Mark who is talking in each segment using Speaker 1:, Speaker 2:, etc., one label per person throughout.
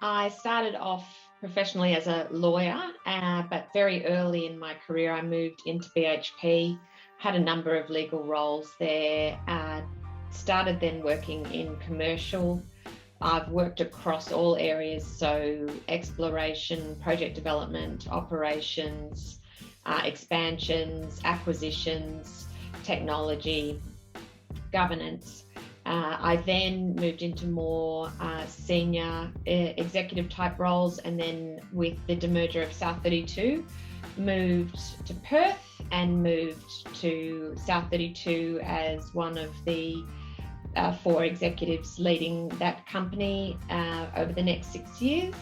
Speaker 1: I started off professionally as a lawyer, but very early in my career, I moved into BHP, had a number of legal roles there, started then working in commercial. I've worked across all areas, so exploration, project development, operations, expansions, acquisitions, technology, governance. I then moved into more senior executive type roles, and then with the demerger of South 32, moved to Perth and moved to South 32 as one of the 4 executives leading that company over the next 6 years.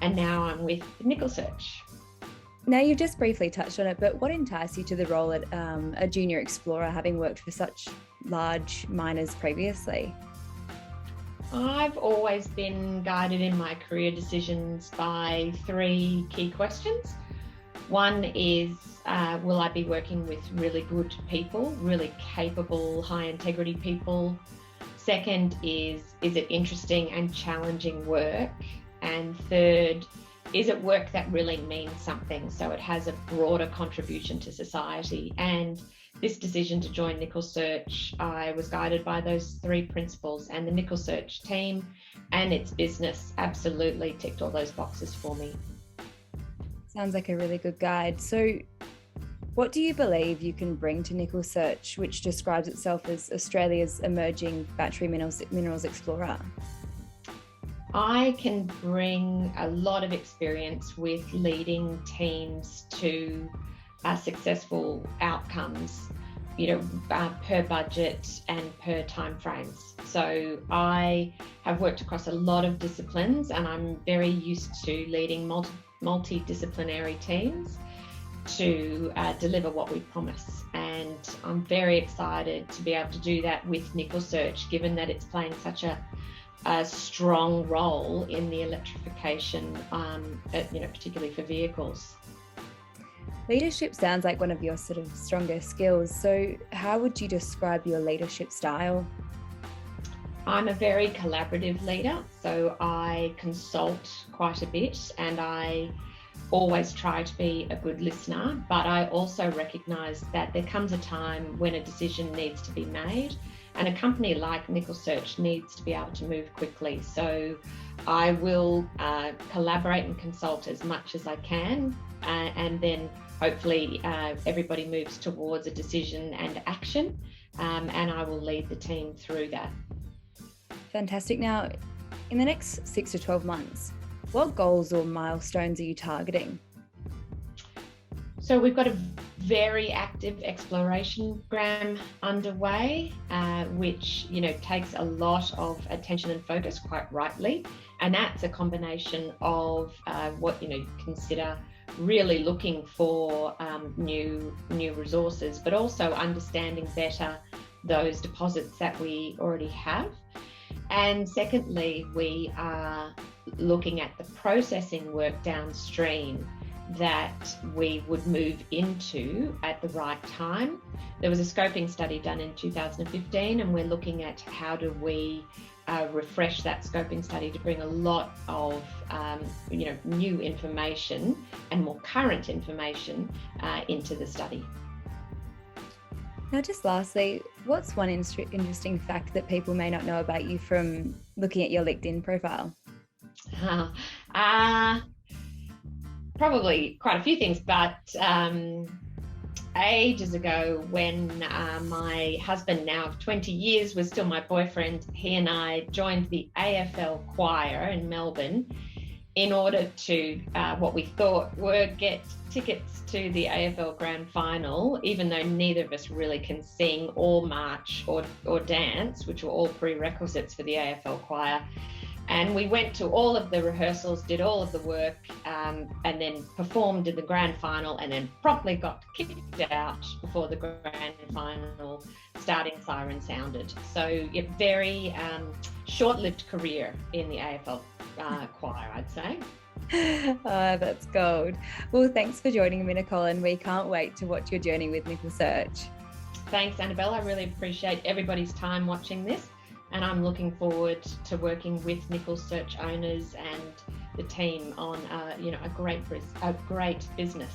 Speaker 1: And now I'm with NickelSearch.
Speaker 2: Now, you've just briefly touched on it, but what enticed you to the role at a junior explorer, having worked for such large miners previously?
Speaker 1: I've always been guided in my career decisions by 3 key questions. One is, will I be working with really good people, really capable, high integrity people? Second is it interesting and challenging work? And third, is it work that really means something, so it has a broader contribution to society? And this decision to join NickelSearch, I was guided by those 3 principles, and the NickelSearch team and its business absolutely ticked all those boxes for me.
Speaker 2: Sounds like a really good guide. So what do you believe you can bring to NickelSearch, which describes itself as Australia's emerging battery minerals explorer?
Speaker 1: I can bring a lot of experience with leading teams to successful outcomes, per budget and per timeframes. So I have worked across a lot of disciplines, and I'm very used to leading multidisciplinary teams to deliver what we promise. And I'm very excited to be able to do that with NickelSearch, given that it's playing such a strong role in the electrification, particularly for vehicles.
Speaker 2: Leadership sounds like one of your sort of stronger skills. So how would you describe your leadership style?
Speaker 1: I'm a very collaborative leader, so I consult quite a bit, and I always try to be a good listener, but I also recognise that there comes a time when a decision needs to be made, and a company like NickelSearch needs to be able to move quickly. So I will collaborate and consult as much as I can, and then hopefully everybody moves towards a decision and action, and I will lead the team through that.
Speaker 2: Fantastic. Now, in the next 6 to 12 months, what goals or milestones are you targeting?
Speaker 1: So we've got a very active exploration program underway, which takes a lot of attention and focus, quite rightly, and that's a combination of what consider really looking for new resources, but also understanding better those deposits that we already have. And secondly, we are looking at the processing work downstream that we would move into at the right time. There was a scoping study done in 2015, and we're looking at how do we refresh that scoping study to bring a lot of new information and more current information into the study.
Speaker 2: Now, just lastly, what's one interesting fact that people may not know about you from looking at your LinkedIn profile?
Speaker 1: Probably quite a few things, but ages ago, when my husband, now of 20 years, was still my boyfriend, he and I joined the AFL choir in Melbourne in order to, what we thought were, get tickets to the AFL Grand Final, even though neither of us really can sing or march or dance, which were all prerequisites for the AFL choir. And we went to all of the rehearsals, did all of the work, and then performed in the grand final, and then promptly got kicked out before the grand final starting siren sounded. So a very short-lived career in the AFL choir, I'd say.
Speaker 2: Oh, that's gold. Well, thanks for joining me, Nicole, and we can't wait to watch your journey with NickelSearch.
Speaker 1: Thanks, Annabelle. I really appreciate everybody's time watching this, and I'm looking forward to working with NickelSearch owners and the team on a great business